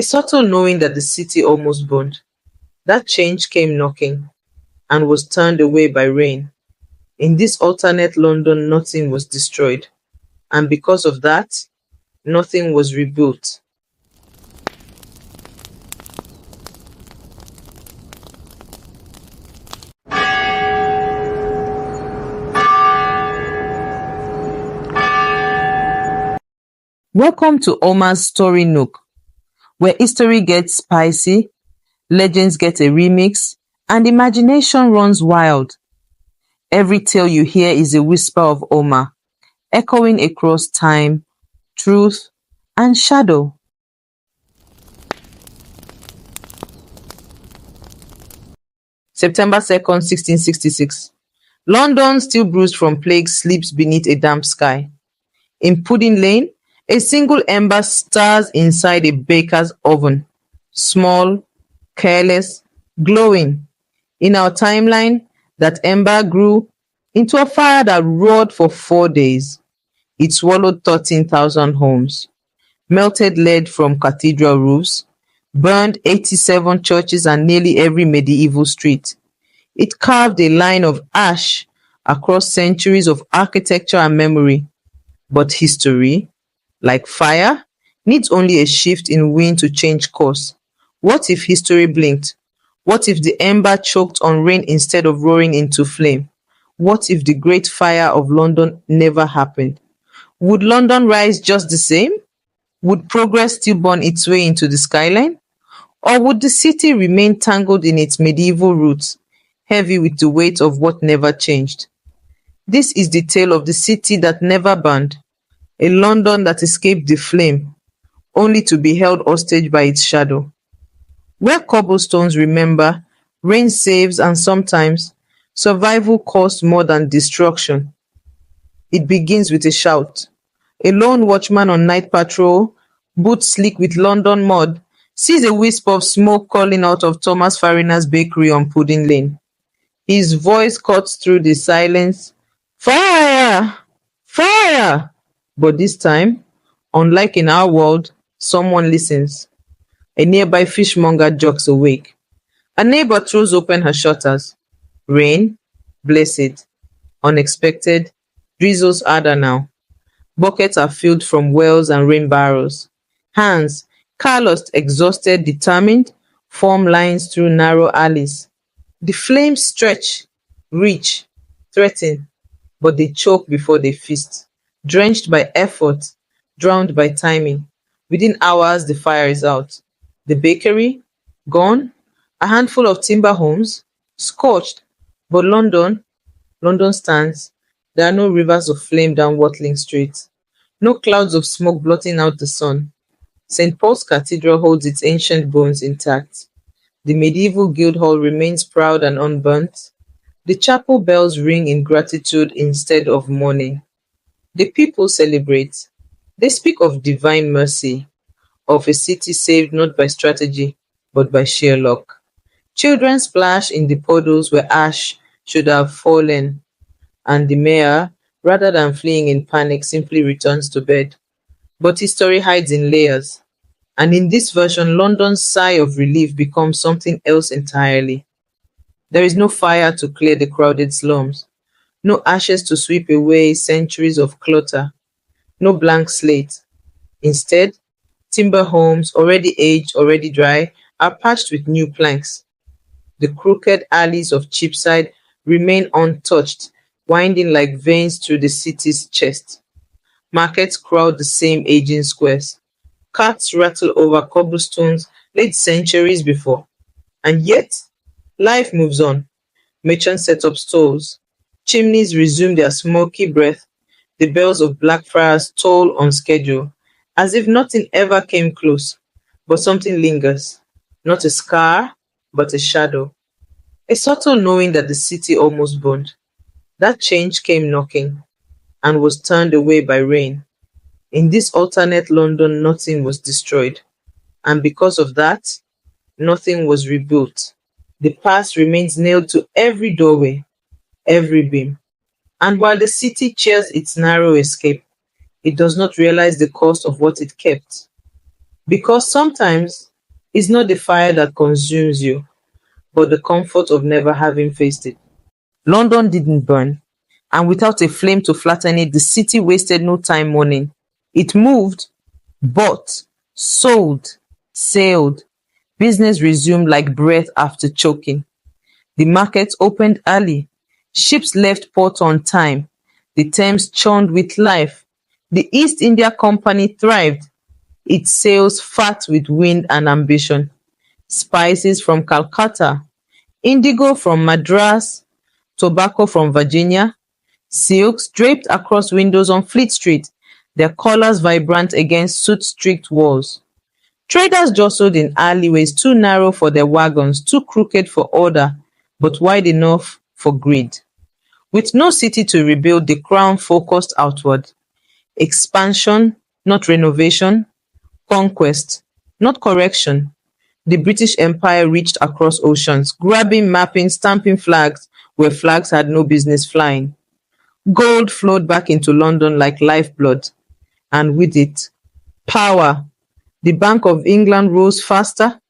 subtle knowing that the city almost burned. That change came knocking and was turned away by rain. In this alternate London, nothing was destroyed, and because of that, nothing was rebuilt. Welcome to Omar's Story Nook, where history gets spicy, legends get a remix, and imagination runs wild. Every tale you hear is a whisper of Omar, echoing across time, truth, and shadow. September 2nd, 1666. London, still bruised from plague, sleeps beneath a damp sky. In Pudding Lane, a single ember stars inside a baker's oven. Small, careless, glowing. In our timeline, that ember grew into a fire that roared for 4 days. It swallowed 13,000 homes, melted lead from cathedral roofs, burned 87 churches and nearly every medieval street. It carved a line of ash across centuries of architecture and memory. But history, like fire, needs only a shift in wind to change course. What if history blinked? What if the ember choked on rain instead of roaring into flame? What if the great fire of London never happened? Would London rise just the same? Would progress still burn its way into the skyline? Or would the city remain tangled in its medieval roots, heavy with the weight of what never changed? This is the tale of the city that never burned, a London that escaped the flame, only to be held hostage by its shadow. Where cobblestones remember, rain saves, and sometimes survival costs more than destruction. It begins with a shout. A lone watchman on night patrol, boots slick with London mud, sees a wisp of smoke calling out of Thomas Farina's bakery on Pudding Lane. His voice cuts through the silence. Fire! Fire! But this time, unlike in our world, someone listens. A nearby fishmonger jerks awake. A neighbor throws open her shutters. Rain, blessed, unexpected, drizzles harder now. Buckets are filled from wells and rain barrels. Hands, calloused, exhausted, determined, form lines through narrow alleys. The flames stretch, reach, threaten, but they choke before they feast. Drenched by effort, drowned by timing. Within hours, the fire is out. The bakery, gone. A handful of timber homes, scorched. But London stands. There are no rivers of flame down Watling Street. No clouds of smoke blotting out the sun. St. Paul's Cathedral holds its ancient bones intact. The medieval Guildhall remains proud and unburnt. The chapel bells ring in gratitude instead of mourning. The people celebrate. They speak of divine mercy, of a city saved not by strategy, but by sheer luck. Children splash in the puddles where ash should have fallen, and the mayor, rather than fleeing in panic, simply returns to bed. But history hides in layers, and in this version, London's sigh of relief becomes something else entirely. There is no fire to clear the crowded slums, no ashes to sweep away centuries of clutter, no blank slate. Instead, timber homes, already aged, already dry, are patched with new planks. The crooked alleys of Cheapside remain untouched, winding like veins through the city's chest. Markets crowd the same aging squares. Carts rattle over cobblestones laid centuries before. And yet, life moves on. Merchants set up stalls. Chimneys resume their smoky breath. The bells of Blackfriars toll on schedule, as if nothing ever came close. But something lingers. Not a scar, but a shadow. A subtle knowing that the city almost burned. That change came knocking and was turned away by rain. In this alternate London, nothing was destroyed. And because of that, nothing was rebuilt. The past remains nailed to every doorway, every beam. And while the city cheers its narrow escape, it does not realize the cost of what it kept. Because sometimes It's not the fire that consumes you, but the comfort of never having faced it. London didn't burn, and without a flame to flatten it, the city wasted no time mourning. It moved, bought, sold, sailed. Business resumed like breath after choking. The markets opened early. Ships left port on time. The Thames churned with life. The East India Company thrived, its sails fat with wind and ambition. Spices from Calcutta, indigo from Madras, tobacco from Virginia, silks draped across windows on Fleet Street, their colors vibrant against soot-streaked walls. Traders jostled in alleyways too narrow for their wagons, too crooked for order, but wide enough for greed. With no city to rebuild, the crown focused outward. Expansion, not renovation. Conquest, not correction. The British Empire reached across oceans, grabbing, mapping, stamping flags where flags had no business flying. Gold flowed back into London like lifeblood, and with it, power. The Bank of England rose faster,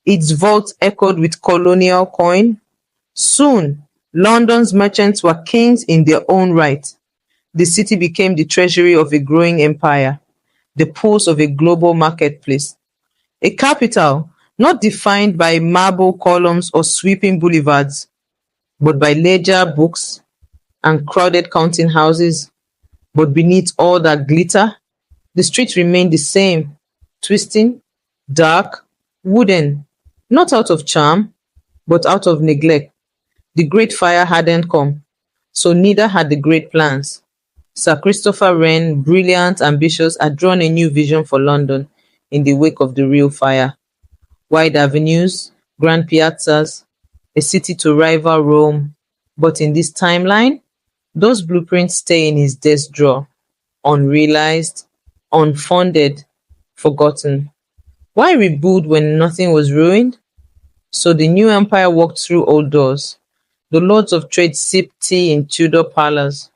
its vaults echoed with colonial coin. Soon, London's merchants were kings in their own right. The city became the treasury of a growing empire, the pulse of a global marketplace. A capital not defined by marble columns or sweeping boulevards, but by ledger books and crowded counting houses. But beneath all that glitter, the streets remained the same, twisting, dark, wooden, not out of charm, but out of neglect. The great fire hadn't come, so neither had the great plans. Sir Christopher Wren, brilliant, ambitious, had drawn a new vision for London in the wake of the real fire. Wide avenues, grand piazzas, a city to rival Rome. But in this timeline, those blueprints stay in his desk drawer, unrealized, unfunded, forgotten. Why rebuild when nothing was ruined? So the new empire walked through old doors. The lords of trade sipped tea in Tudor parlors.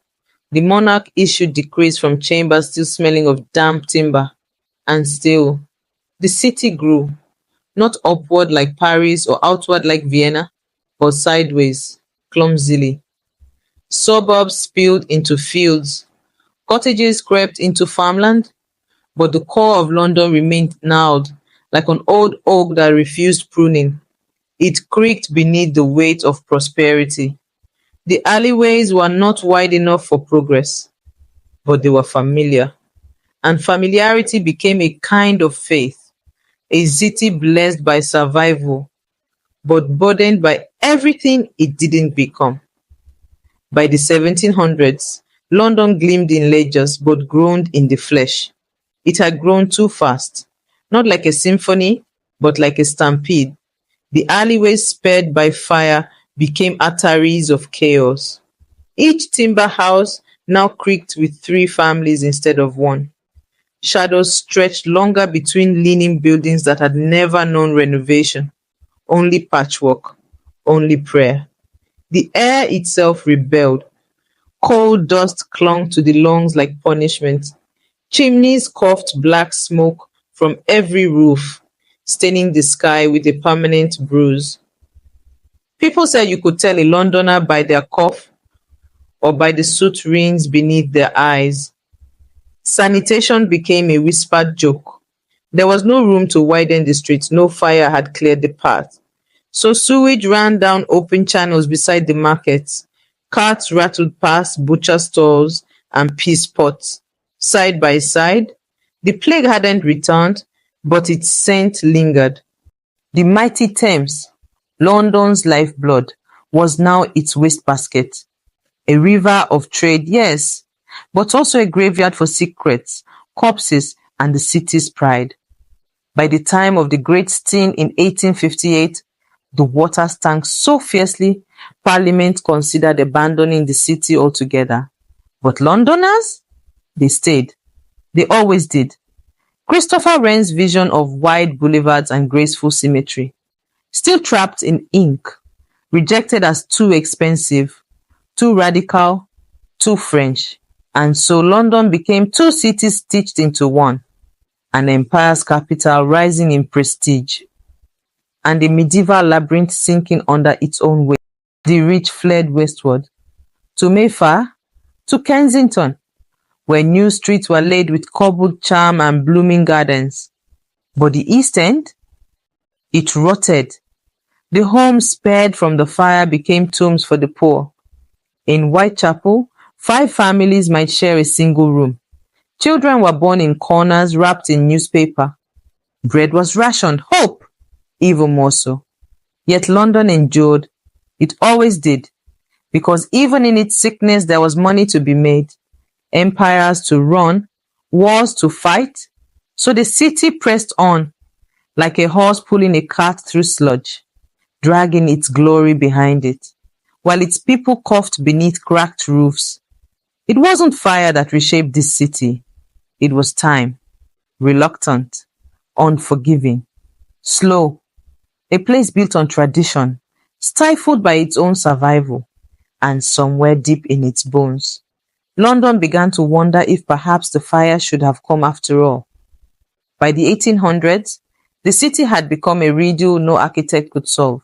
The monarch issued decrees from chambers still smelling of damp timber. And still, the city grew, not upward like Paris or outward like Vienna, but sideways, clumsily. Suburbs spilled into fields. Cottages crept into farmland, but the core of London remained gnarled, like an old oak that refused pruning. It creaked beneath the weight of prosperity. The alleyways were not wide enough for progress, but they were familiar. And familiarity became a kind of faith, a city blessed by survival, but burdened by everything it didn't become. By the 1700s, London gleamed in ledgers but groaned in the flesh. It had grown too fast, not like a symphony, but like a stampede. The alleyways sped by fire became arteries of chaos. Each timber house now creaked with three families instead of one. Shadows stretched longer between leaning buildings that had never known renovation. Only patchwork, only prayer. The air itself rebelled. Coal dust clung to the lungs like punishment. Chimneys coughed black smoke from every roof, staining the sky with a permanent bruise. People said you could tell a Londoner by their cough or by the soot rings beneath their eyes. Sanitation became a whispered joke. There was no room to widen the streets, no fire had cleared the path. So sewage ran down open channels beside the markets. Carts rattled past butcher stalls and peace pots. Side by side, the plague hadn't returned, but its scent lingered. The mighty Thames, London's lifeblood, was now its wastebasket. A river of trade, yes, but also a graveyard for secrets, corpses, and the city's pride. By the time of the Great Steam in 1858, the water stank so fiercely, Parliament considered abandoning the city altogether. But Londoners? They stayed. They always did. Christopher Wren's vision of wide boulevards and graceful symmetry, still trapped in ink, rejected as too expensive, too radical, too French. And so London became two cities stitched into one, an empire's capital rising in prestige. and the medieval labyrinth sinking under its own weight. The rich fled westward to Mayfair, to Kensington, where new streets were laid with cobbled charm and blooming gardens. But the East End, it rotted. The homes spared from the fire became tombs for the poor. In Whitechapel, 5 families might share a single room. Children were born in corners wrapped in newspaper. Bread was rationed, hope even more so. Yet London endured. It always did, because even in its sickness there was money to be made, empires to run, wars to fight. So the city pressed on, like a horse pulling a cart through sludge, dragging its glory behind it, while its people coughed beneath cracked roofs. It wasn't fire that reshaped this city. It was time, reluctant, unforgiving, slow, a place built on tradition, stifled by its own survival, and somewhere deep in its bones, London began to wonder if perhaps the fire should have come after all. By the 1800s, the city had become a riddle no architect could solve,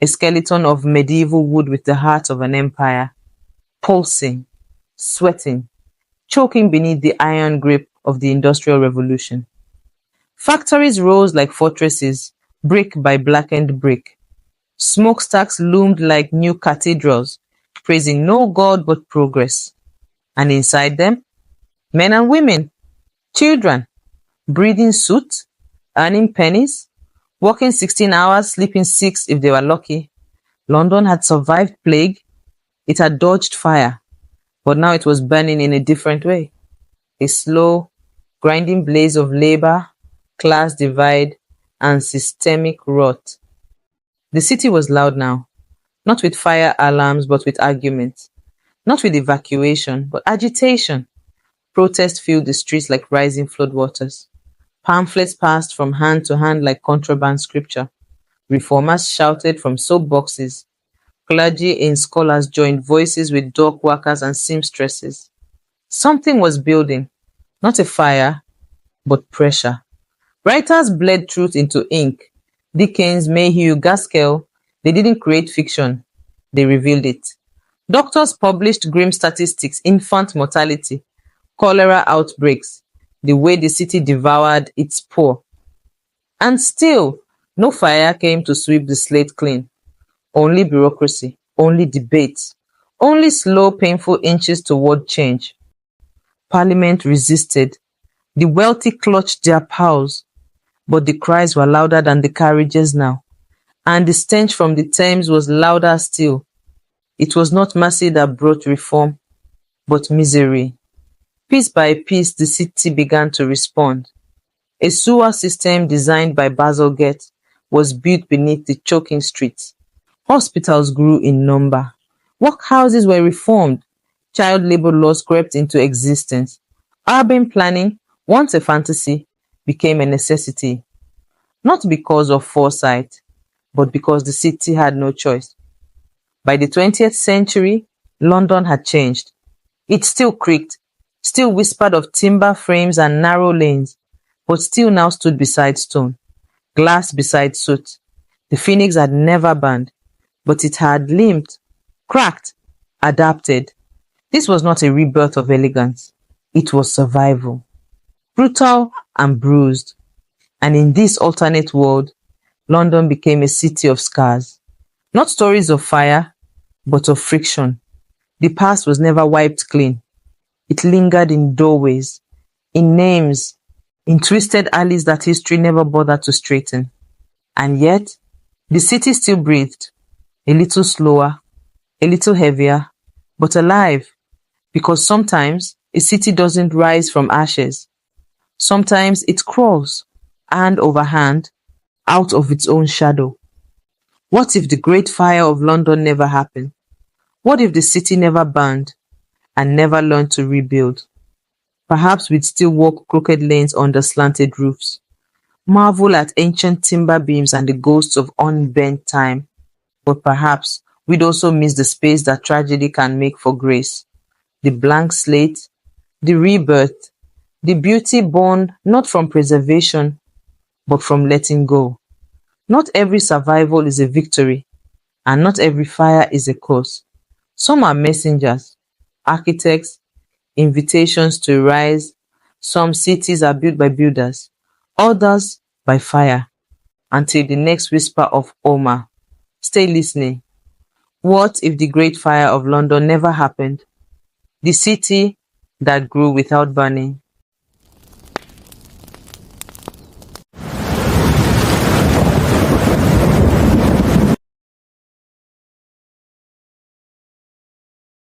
a skeleton of medieval wood with the heart of an empire, pulsing, sweating, choking beneath the iron grip of the Industrial Revolution. Factories rose like fortresses, brick by blackened brick. Smokestacks loomed like new cathedrals, praising no god but progress. And inside them, men and women, children, breathing soot, earning pennies, working 16 hours, sleeping 6 if they were lucky. London had survived plague, it had dodged fire, but now it was burning in a different way. A slow, grinding blaze of labor, class divide, and systemic rot. The city was loud now, not with fire alarms, but with arguments, not with evacuation, but agitation. Protest filled the streets like rising floodwaters. Pamphlets passed from hand to hand like contraband scripture. Reformers shouted from soapboxes. Clergy and scholars joined voices with dock workers and seamstresses. Something was building, not a fire, but pressure. Writers bled truth into ink. Dickens, Mayhew, Gaskell, they didn't create fiction, they revealed it. Doctors published grim statistics, infant mortality, cholera outbreaks, the way the city devoured its poor. And still, no fire came to sweep the slate clean. Only bureaucracy, only debate, only slow, painful inches toward change. Parliament resisted. The wealthy clutched their pearls, but the cries were louder than the carriages now, and the stench from the Thames was louder still. It was not mercy that brought reform, but misery. Piece by piece, the city began to respond. A sewer system designed by Bazalgette was built beneath the choking streets. Hospitals grew in number. Workhouses were reformed. Child labor laws crept into existence. Urban planning, once a fantasy, became a necessity. Not because of foresight, but because the city had no choice. By the 20th century, London had changed. It still creaked, still whispered of timber frames and narrow lanes, but still now stood beside stone, glass beside soot. The phoenix had never burned, but it had limped, cracked, adapted. This was not a rebirth of elegance. It was survival, brutal and bruised. And in this alternate world, London became a city of scars. Not stories of fire, but of friction. The past was never wiped clean. It lingered in doorways, in names, in twisted alleys that history never bothered to straighten. And yet, the city still breathed, a little slower, a little heavier, but alive, because sometimes a city doesn't rise from ashes. Sometimes it crawls, hand over hand, out of its own shadow. What if the great fire of London never happened? What if the city never burned and never learned to rebuild? Perhaps we'd still walk crooked lanes under slanted roofs, marvel at ancient timber beams and the ghosts of unbent time. But perhaps we'd also miss the space that tragedy can make for grace, the blank slate, the rebirth, the beauty born not from preservation, but from letting go. Not every survival is a victory, and not every fire is a cause. Some are messengers, architects, invitations to rise. Some cities are built by builders, others by fire. Until the next whisper of Omar, stay listening. What if the Great Fire of London never happened? The city that grew without burning.